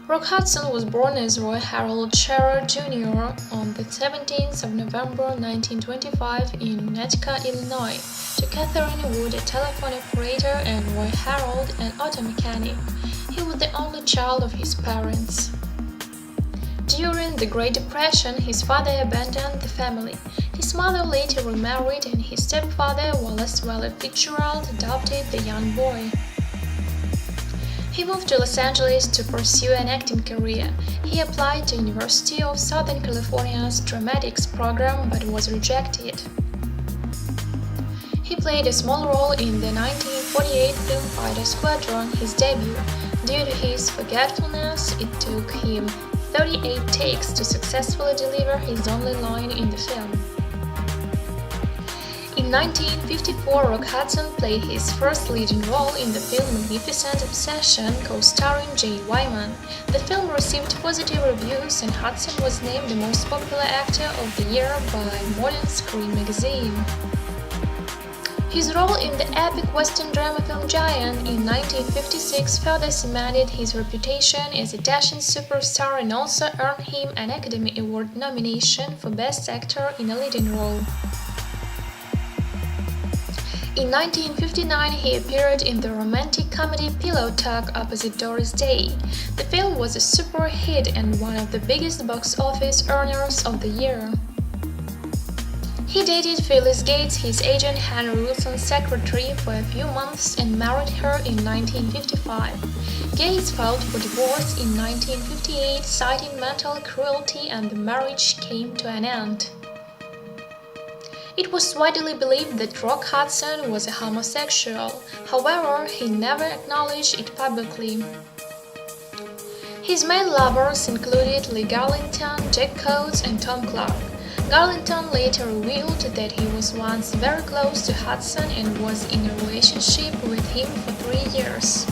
Rock Hudson was born as Roy Harold Scherer Jr. on the 17th of November 1925 in Winnetka, Illinois, to Katherine Wood, a telephone operator, and Roy Harold, an auto mechanic. He was the only child of his parents. During the Great Depression, his father abandoned the family. His mother later remarried, and his stepfather, Wallace Fitzgerald, adopted the young boy. He moved to Los Angeles to pursue an acting career. He applied to University of Southern California's dramatics program but was rejected. He played a small role in the 1948 film Fighter Squadron, his debut. Due to his forgetfulness, it took him 38 takes to successfully deliver his only line in the film. In 1954, Rock Hudson played his first leading role in the film Magnificent Obsession, co-starring Jay Wyman. The film received positive reviews, and Hudson was named the most popular actor of the year by Modern Screen magazine. His role in the epic Western drama film Giant in 1956 further cemented his reputation as a dashing superstar and also earned him an Academy Award nomination for Best Actor in a Leading Role. In 1959, he appeared in the romantic comedy Pillow Talk opposite Doris Day. The film was a super hit and one of the biggest box office earners of the year. He dated Phyllis Gates, his agent Henry Wilson's secretary, for a few months and married her in 1955. Gates filed for divorce in 1958, citing mental cruelty, and the marriage came to an end. It was widely believed that Rock Hudson was a homosexual, however, he never acknowledged it publicly. His male lovers included Lee Garlington, Jack Coates, and Tom Clark. Garlington later revealed that he was once very close to Hudson and was in a relationship with him for 3 years.